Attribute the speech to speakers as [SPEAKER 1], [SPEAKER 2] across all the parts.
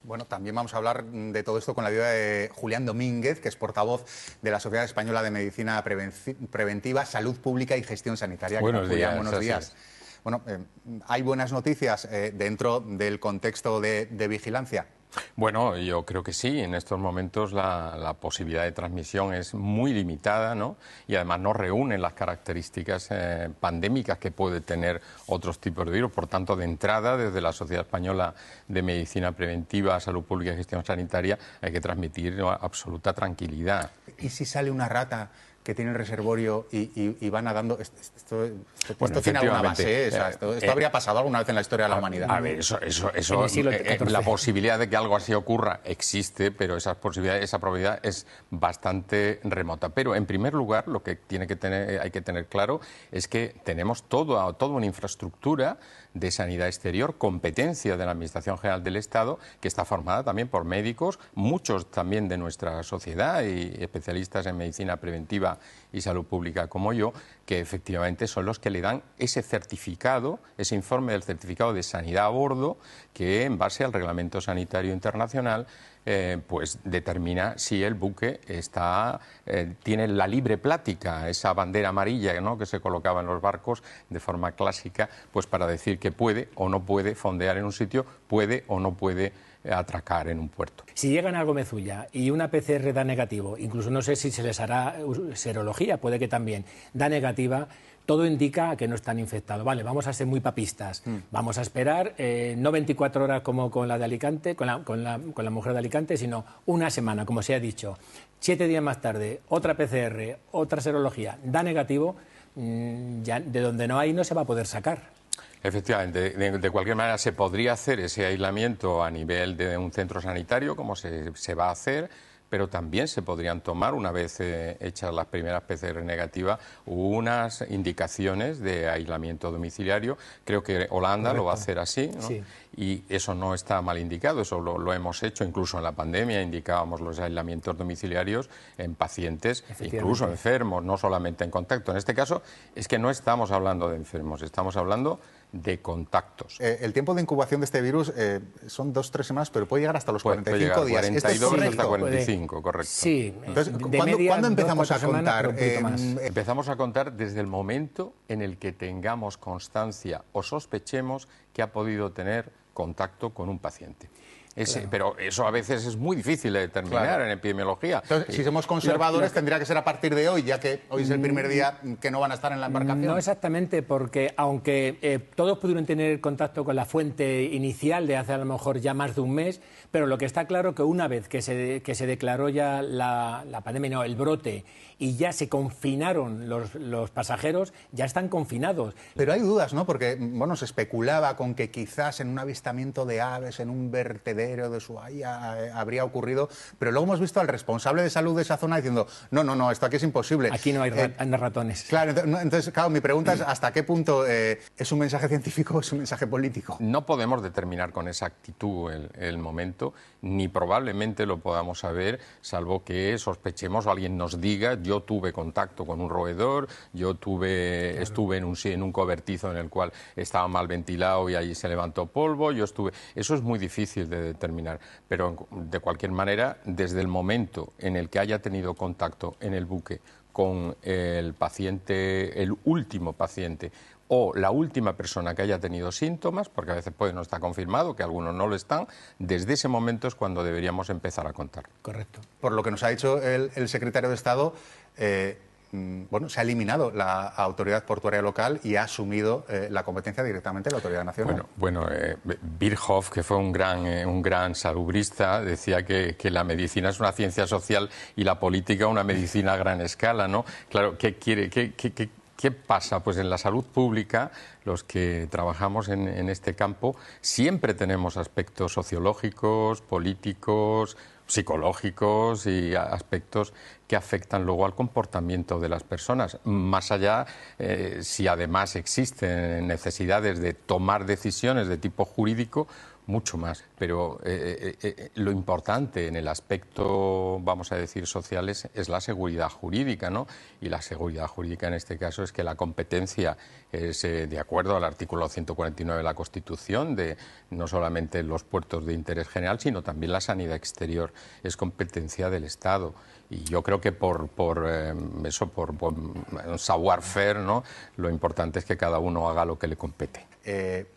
[SPEAKER 1] Bueno, también vamos a hablar de todo esto con la ayuda de Julián Domínguez, que es portavoz de la Sociedad Española de Medicina Preventiva, Salud Pública y Gestión Sanitaria.
[SPEAKER 2] Buenos días.
[SPEAKER 1] Buenos días. Bueno, ¿hay buenas noticias dentro del contexto de vigilancia?
[SPEAKER 2] Bueno, yo creo que sí. En estos momentos la posibilidad de transmisión es muy limitada, ¿no? Y además no reúne las características pandémicas que puede tener otros tipos de virus. Por tanto, de entrada, desde la Sociedad Española de Medicina Preventiva, Salud Pública y Gestión Sanitaria, hay que transmitir absoluta tranquilidad.
[SPEAKER 1] ¿Y si sale una rata que tiene el reservorio y va nadando? Esto tiene alguna base, esto habría pasado alguna vez en la historia de la humanidad.
[SPEAKER 2] A ver, la posibilidad de que algo así ocurra existe, pero esa probabilidad es bastante remota. Pero en primer lugar, lo que hay que tener claro es que tenemos toda una infraestructura de sanidad exterior, competencia de la Administración General del Estado, que está formada también por médicos, muchos también de nuestra sociedad y especialistas en medicina preventiva y salud pública como yo, que efectivamente son los que le dan ese certificado, ese informe del certificado de sanidad a bordo, que en base al Reglamento Sanitario Internacional pues determina si el buque tiene la libre plática, esa bandera amarilla, ¿no?, que se colocaba en los barcos de forma clásica, pues para decir que puede o no puede fondear en un sitio, puede o no puede atracar en un puerto.
[SPEAKER 3] Si llegan a Gómez-Ulla y una PCR da negativo, incluso no sé si se les hará serología, puede que también, da negativa, todo indica que no están infectados. Vale, vamos a ser muy papistas. Vamos a esperar, no 24 horas como con la de Alicante, con la mujer de Alicante, sino una semana, como se ha dicho. 7 días más tarde, otra PCR, otra serología, da negativo, ya de donde no hay no se va a poder sacar.
[SPEAKER 2] Efectivamente, de cualquier manera se podría hacer ese aislamiento a nivel de un centro sanitario, como se va a hacer, pero también se podrían tomar, una vez hechas las primeras PCR negativas, unas indicaciones de aislamiento domiciliario. Creo que Holanda lo va a hacer así, ¿no? Sí. Y eso no está mal indicado, eso lo hemos hecho incluso en la pandemia, indicábamos los aislamientos domiciliarios en pacientes, incluso enfermos, no solamente en contacto. En este caso es que no estamos hablando de enfermos, estamos hablando de contactos.
[SPEAKER 1] El tiempo de incubación de este virus son 2-3 semanas, pero puede llegar hasta los 45 días.
[SPEAKER 2] 42 hasta 45, correcto.
[SPEAKER 3] Sí.
[SPEAKER 1] Entonces, ¿cuándo empezamos a contar?
[SPEAKER 2] Empezamos a contar desde el momento en el que tengamos constancia o sospechemos que ha podido tener contacto con un paciente. Claro. Pero eso a veces es muy difícil de determinar en epidemiología.
[SPEAKER 1] Entonces, si somos conservadores, tendría que ser a partir de hoy, ya que hoy es el primer día que no van a estar en la embarcación.
[SPEAKER 3] No exactamente, porque aunque todos pudieron tener contacto con la fuente inicial de hace a lo mejor ya más de un mes, pero lo que está claro que una vez que se declaró ya la pandemia, no, el brote, y ya se confinaron los pasajeros, ya están confinados.
[SPEAKER 1] Pero hay dudas, ¿no? Porque, bueno, se especulaba con que quizás en un avistamiento de aves, en un vertedero de Ushuaia habría ocurrido, pero luego hemos visto al responsable de salud de esa zona diciendo no, esto aquí es imposible.
[SPEAKER 3] Aquí no hay ratones.
[SPEAKER 1] Claro, entonces, claro, mi pregunta es ¿hasta qué punto es un mensaje científico o es un mensaje político?
[SPEAKER 2] No podemos determinar con exactitud el momento, ni probablemente lo podamos saber, salvo que sospechemos o alguien nos diga: yo tuve contacto con un roedor, estuve en un cobertizo en el cual estaba mal ventilado y allí se levantó polvo, Eso es muy difícil de determinar, pero de cualquier manera, desde el momento en el que haya tenido contacto en el buque con el paciente, el último paciente, o la última persona que haya tenido síntomas, porque a veces puede no estar confirmado, que algunos no lo están, desde ese momento es cuando deberíamos empezar a contar.
[SPEAKER 3] Correcto.
[SPEAKER 1] Por lo que nos ha dicho el secretario de Estado, bueno, se ha eliminado la autoridad portuaria local y ha asumido la competencia directamente de la autoridad nacional.
[SPEAKER 2] Bueno, Virchow, que fue un gran salubrista, decía que la medicina es una ciencia social y la política una medicina a gran escala, ¿no? Claro, ¿qué pasa? Pues en la salud pública, los que trabajamos en este campo, siempre tenemos aspectos sociológicos, políticos, psicológicos y aspectos que afectan luego al comportamiento de las personas. Más allá, si además existen necesidades de tomar decisiones de tipo jurídico, mucho más. Pero lo importante en el aspecto, vamos a decir, social es la seguridad jurídica, ¿no? Y la seguridad jurídica en este caso es que la competencia es, de acuerdo al artículo 149 de la Constitución, de no solamente los puertos de interés general, sino también la sanidad exterior es competencia del Estado. Y yo creo que por savoir-faire, ¿no? Lo importante es que cada uno haga lo que le compete.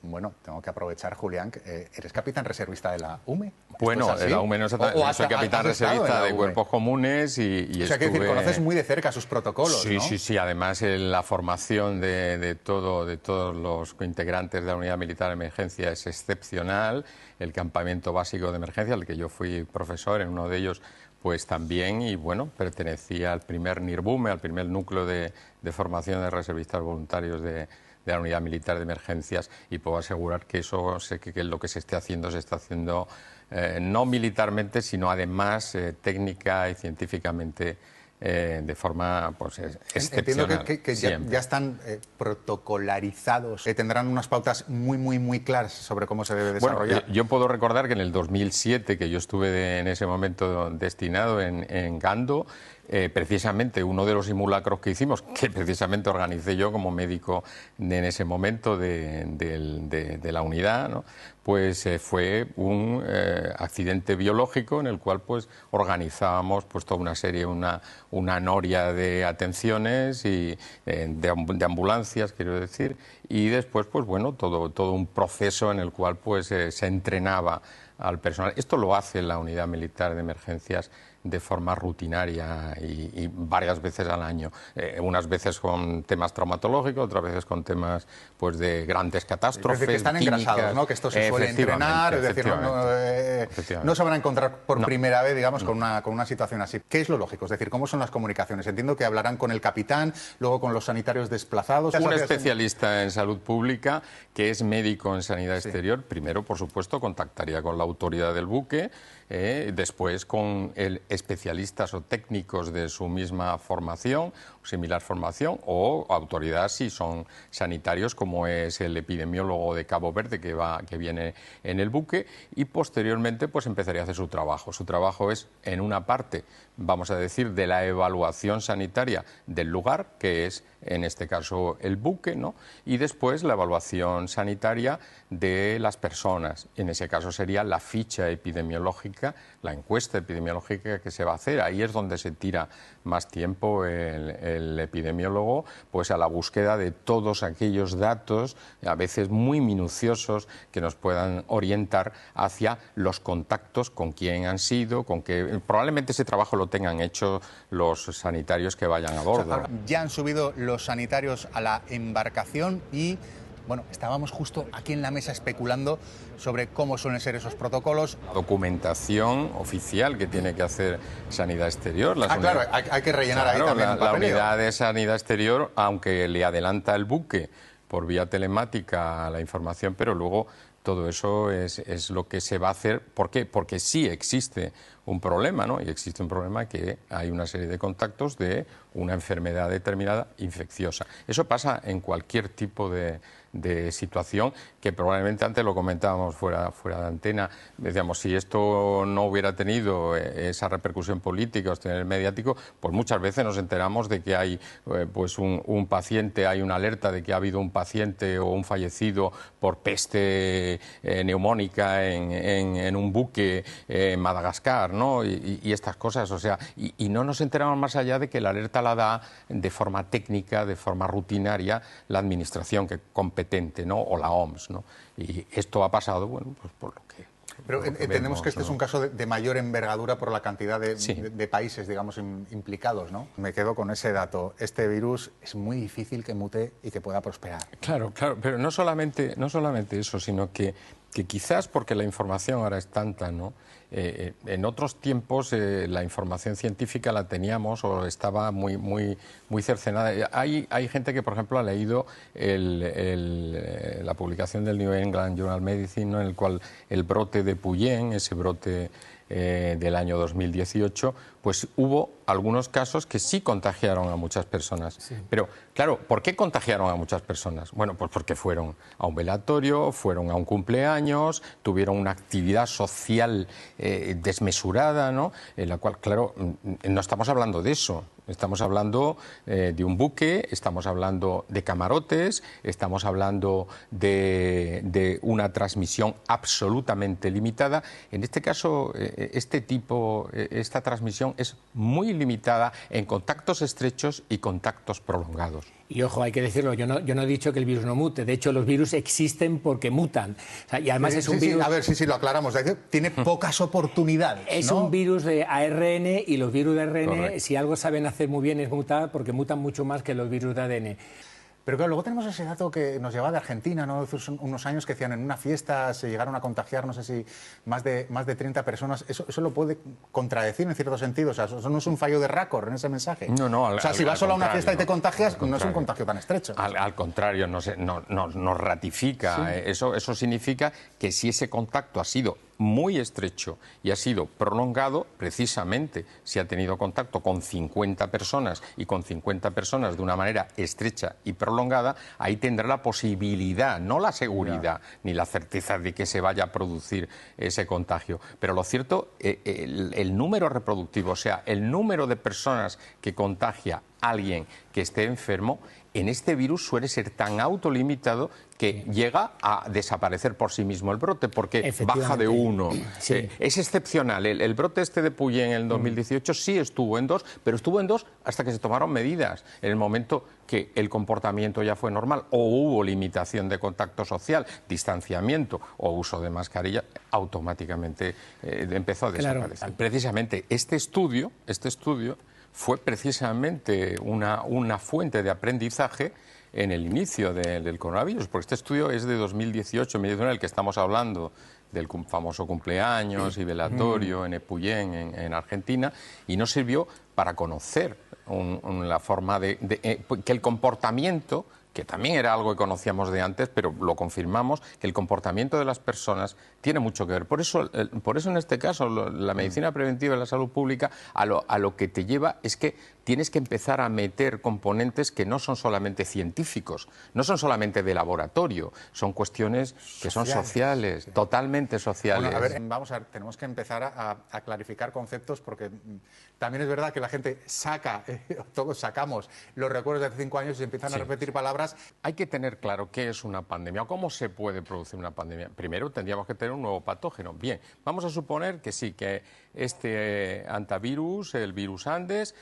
[SPEAKER 1] Bueno, tengo que aprovechar, Julián, ¿eres capitán reservista de la UME?
[SPEAKER 2] Bueno, de la UME no exactamente, soy capitán reservista de cuerpos comunes y
[SPEAKER 1] o sea, que conoces muy de cerca sus protocolos,
[SPEAKER 2] sí,
[SPEAKER 1] ¿no?
[SPEAKER 2] Sí, además la formación de todos los integrantes de la Unidad Militar de Emergencia es excepcional, el campamento básico de emergencia, al que yo fui profesor en uno de ellos, pues también, y bueno, pertenecía al primer NIRBUME, al primer núcleo de formación de reservistas voluntarios de la Unidad Militar de Emergencias, y puedo asegurar que eso, sé que lo que se está haciendo no militarmente, sino además técnica y científicamente de forma pues, excepcional.
[SPEAKER 1] Entiendo que ya están protocolarizados, tendrán unas pautas muy claras sobre cómo se debe desarrollar.
[SPEAKER 2] Bueno, yo puedo recordar que en el 2007, que yo estuve en ese momento destinado en Gando, precisamente uno de los simulacros que hicimos, que precisamente organicé yo como médico en ese momento de la unidad, ¿no? Pues fue un accidente biológico en el cual pues organizábamos pues toda una serie, una noria de atenciones y de ambulancias, quiero decir, y después pues bueno, todo un proceso en el cual pues se entrenaba al personal. Esto lo hace la Unidad Militar de Emergencias de forma rutinaria y varias veces al año, unas veces con temas traumatológicos, otras veces con temas pues de grandes catástrofes.
[SPEAKER 1] Es decir, que están engrasados, ¿no? Que esto se suele entrenar, es decir, no se van a encontrar por primera vez, digamos, con una situación así. ¿Qué es lo lógico? Es decir, ¿cómo son las comunicaciones? Entiendo que hablarán con el capitán, luego con los sanitarios desplazados.
[SPEAKER 2] Un especialista en salud pública que es médico en sanidad exterior, primero, por supuesto, contactaría con la autoridad del buque, después con especialistas o técnicos de su misma formación, similar formación, o autoridad si son sanitarios, como es el epidemiólogo de Cabo Verde que viene en el buque, y posteriormente pues empezaría a hacer su trabajo. Su trabajo es, en una parte, vamos a decir, de la evaluación sanitaria del lugar, que es en este caso el buque, ¿no? Y después la evaluación sanitaria de las personas. En ese caso sería la ficha epidemiológica, la encuesta epidemiológica que se va a hacer. Ahí es donde se tira más tiempo el epidemiólogo, pues a la búsqueda de todos aquellos datos, a veces muy minuciosos, que nos puedan orientar hacia los contactos, con quién han sido, con qué. Probablemente ese trabajo lo tengan hecho los sanitarios que vayan a bordo.
[SPEAKER 1] O sea, ya han subido los sanitarios a la embarcación y, bueno, estábamos justo aquí en la mesa especulando sobre cómo suelen ser esos protocolos.
[SPEAKER 2] Documentación oficial que tiene que hacer Sanidad Exterior.
[SPEAKER 1] Claro, hay que rellenar ahí también un papeleo.
[SPEAKER 2] La unidad de Sanidad Exterior, aunque le adelanta el buque por vía telemática la información, pero luego todo eso es lo que se va a hacer. ¿Por qué? Porque sí existe un problema, ¿no? Y existe un problema que hay una serie de contactos de una enfermedad determinada infecciosa. Eso pasa en cualquier tipo de situación, que probablemente antes lo comentábamos fuera de antena. Decíamos, si esto no hubiera tenido esa repercusión política o este mediático, pues muchas veces nos enteramos de que hay pues un paciente, hay una alerta de que ha habido un paciente o un fallecido por peste neumónica en un buque en Madagascar, ¿no? Y estas cosas, o sea, y no nos enteramos más allá de que la alerta la da de forma técnica, de forma rutinaria, la administración competente, ¿no? O la OMS, ¿no? Y esto ha pasado, bueno, pues por lo que...
[SPEAKER 1] Pero entendemos que este es un caso de mayor envergadura por la cantidad de países, digamos, implicados, ¿no? Me quedo con ese dato. Este virus es muy difícil que mute y que pueda prosperar.
[SPEAKER 2] Claro, pero no solamente eso, sino que quizás porque la información ahora es tanta, ¿no? En otros tiempos la información científica la teníamos o estaba muy cercenada. Hay gente que, por ejemplo, ha leído la publicación del New England Journal of Medicine, ¿no? En el cual el brote de Puyén, ese brote del año 2018, pues hubo algunos casos que sí contagiaron a muchas personas. Sí. Pero, claro, ¿por qué contagiaron a muchas personas? Bueno, pues porque fueron a un velatorio, fueron a un cumpleaños, tuvieron una actividad social desmesurada, ¿no? En la cual, claro, no estamos hablando de eso. Estamos hablando de un buque, estamos hablando de camarotes, estamos hablando de una transmisión absolutamente limitada. En este caso, esta transmisión es muy limitada en contactos estrechos y contactos prolongados.
[SPEAKER 3] Y ojo, hay que decirlo, yo no he dicho que el virus no mute, de hecho los virus existen porque mutan. O sea, y además es un virus...
[SPEAKER 1] A ver, sí, lo aclaramos, tiene pocas oportunidades, ¿no?
[SPEAKER 3] Es un virus de ARN y los virus de ARN,
[SPEAKER 2] Correcto.
[SPEAKER 3] Si algo saben hacer muy bien es mutar, porque mutan mucho más que los virus de ADN.
[SPEAKER 1] Pero claro, luego tenemos ese dato que nos llevaba de Argentina, ¿no? Hace unos años que decían en una fiesta se llegaron a contagiar, no sé si más de 30 personas. Eso lo puede contradecir en cierto sentido. O sea, eso no es un fallo de récord en ese mensaje.
[SPEAKER 2] No,
[SPEAKER 1] o sea, si vas solo a una fiesta y te contagias, no es un contagio tan estrecho.
[SPEAKER 2] Al contrario, nos ratifica. Sí. Eso significa que si ese contacto ha sido muy estrecho y ha sido prolongado, precisamente si ha tenido contacto con 50 personas y con 50 personas de una manera estrecha y prolongada, ahí tendrá la posibilidad, no la seguridad ni la certeza de que se vaya a producir ese contagio. Pero lo cierto, el número reproductivo, o sea, el número de personas que contagia alguien que esté enfermo, en este virus suele ser tan autolimitado que llega a desaparecer por sí mismo el brote, porque baja de 1. Sí. Es excepcional. El brote este de Puyén en el 2018 sí estuvo en 2, pero estuvo en 2 hasta que se tomaron medidas. En el momento que el comportamiento ya fue normal o hubo limitación de contacto social, distanciamiento o uso de mascarilla, automáticamente empezó a desaparecer. Claro. Precisamente este estudio fue precisamente una fuente de aprendizaje en el inicio del coronavirus, porque este estudio es de 2018, en el que estamos hablando del famoso cumpleaños y velatorio en Epuyén, en Argentina, y nos sirvió para conocer la forma que el comportamiento, que también era algo que conocíamos de antes, pero lo confirmamos, que el comportamiento de las personas tiene mucho que ver. Por eso en este caso, la medicina preventiva y la salud pública a lo que te lleva es que tienes que empezar a meter componentes que no son solamente científicos, no son solamente de laboratorio, son cuestiones que son sociales, sí. Totalmente sociales.
[SPEAKER 1] Bueno, a ver, vamos a ver, tenemos que empezar a clarificar conceptos, porque también es verdad que la gente todos sacamos los recuerdos de hace 5 años y empiezan a repetir palabras.
[SPEAKER 2] Hay que tener claro qué es una pandemia o cómo se puede producir una pandemia. Primero tendríamos que tener un nuevo patógeno. Bien, vamos a suponer que sí, que este antivirus, el virus Andes,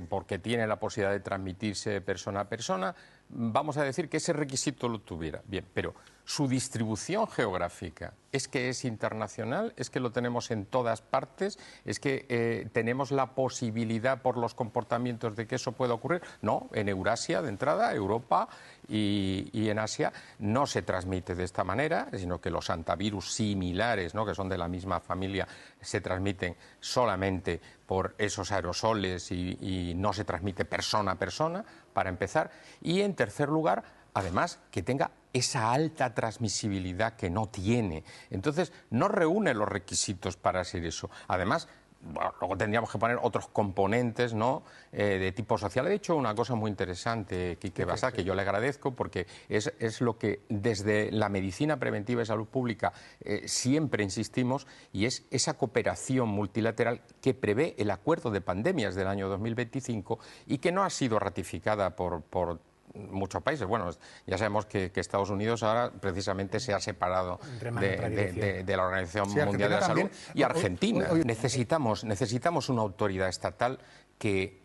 [SPEAKER 2] porque tiene la posibilidad de transmitirse persona a persona, vamos a decir que ese requisito lo tuviera. Bien, pero su distribución geográfica es que es internacional, es que lo tenemos en todas partes, es que tenemos la posibilidad por los comportamientos de que eso pueda ocurrir. No, en Eurasia de entrada, Europa y en Asia no se transmite de esta manera, sino que los antivirus similares, ¿no?, que son de la misma familia, se transmiten solamente por esos aerosoles y no se transmite persona a persona, para empezar. Y en tercer lugar, además, que tenga esa alta transmisibilidad que no tiene. Entonces, no reúne los requisitos para ser eso. Además, bueno, luego tendríamos que poner otros componentes, ¿no?, de tipo social. He dicho una cosa muy interesante, Quique Basá, que yo le agradezco, porque es lo que desde la medicina preventiva y salud pública siempre insistimos, y es esa cooperación multilateral que prevé el acuerdo de pandemias del año 2025 y que no ha sido ratificada por muchos países. Bueno, ya sabemos que Estados Unidos ahora precisamente se ha separado de la Organización Mundial de la Salud, y Argentina. Necesitamos una autoridad estatal que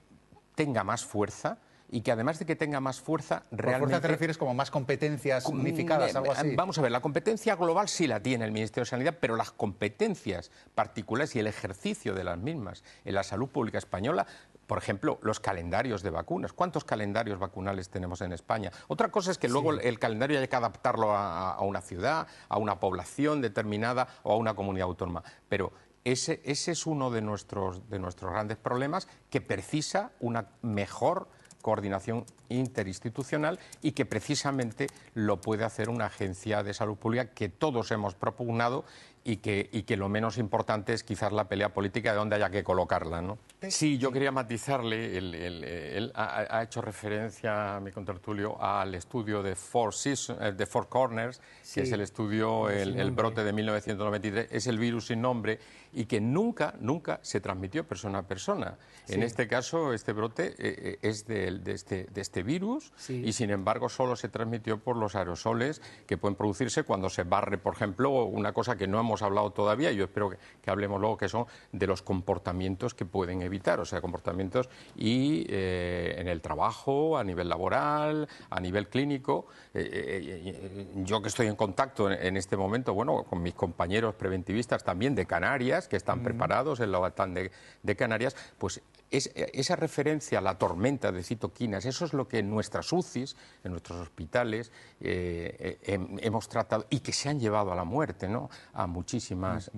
[SPEAKER 2] tenga más fuerza y que además de que tenga más fuerza, realmente...
[SPEAKER 1] ¿Por fuerza te refieres como más competencias unificadas, algo así?
[SPEAKER 2] Vamos a ver, la competencia global sí la tiene el Ministerio de Sanidad, pero las competencias particulares y el ejercicio de las mismas en la salud pública española, por ejemplo, los calendarios de vacunas. ¿Cuántos calendarios vacunales tenemos en España? Otra cosa es que luego el calendario hay que adaptarlo a una ciudad, a una población determinada o a una comunidad autónoma. Pero ese es uno de nuestros grandes problemas, que precisa una mejor coordinación interinstitucional y que precisamente lo puede hacer una agencia de salud pública que todos hemos propugnado y que lo menos importante es quizás la pelea política de dónde haya que colocarla, ¿no? Sí, yo quería matizarle, él ha hecho referencia a mi contertulio al estudio de Four Corners, sí, que es el estudio, el brote de 1993, es el virus sin nombre y que nunca se transmitió persona a persona. Sí. En este caso, este brote es de este virus, sí, y sin embargo solo se transmitió por los aerosoles que pueden producirse cuando se barre, por ejemplo, una cosa que no hemos hablado todavía, y yo espero que hablemos luego, que son de los comportamientos que pueden evitar, o sea, comportamientos en el trabajo, a nivel laboral, a nivel clínico. Yo que estoy en contacto en este momento, bueno, con mis compañeros preventivistas también de Canarias, que están preparados en la OTAN de Canarias, pues esa referencia a la tormenta de citoquinas, eso es lo que en nuestras UCIs, en nuestros hospitales, hemos tratado y que se han llevado a la muerte, ¿no? A muchísimas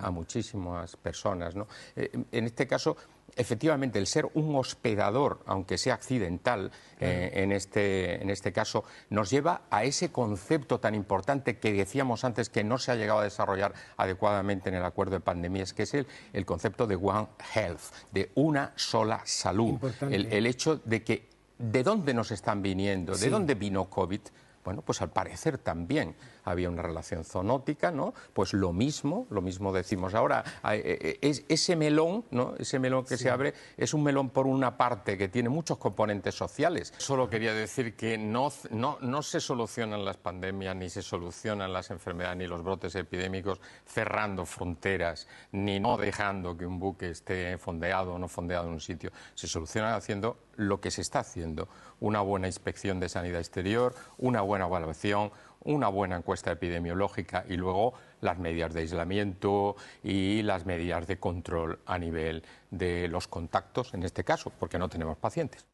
[SPEAKER 2] personas, ¿no? En este caso, efectivamente, el ser un hospedador, aunque sea accidental, en este caso, nos lleva a ese concepto tan importante que decíamos antes que no se ha llegado a desarrollar adecuadamente en el acuerdo de pandemias, que es el concepto de One Health, de una sola salud. El hecho de que de dónde nos están viniendo, de dónde vino COVID. Bueno, pues al parecer también había una relación zoonótica, ¿no? Pues lo mismo decimos ahora. Ese melón, ¿no? Ese melón que se abre es un melón, por una parte, que tiene muchos componentes sociales. Solo quería decir que no se solucionan las pandemias, ni se solucionan las enfermedades, ni los brotes epidémicos cerrando fronteras, ni no dejando que un buque esté fondeado o no fondeado en un sitio. Se solucionan haciendo lo que se está haciendo: una buena inspección de sanidad exterior, una buena evaluación, una buena encuesta epidemiológica y luego las medidas de aislamiento y las medidas de control a nivel de los contactos, en este caso, porque no tenemos pacientes.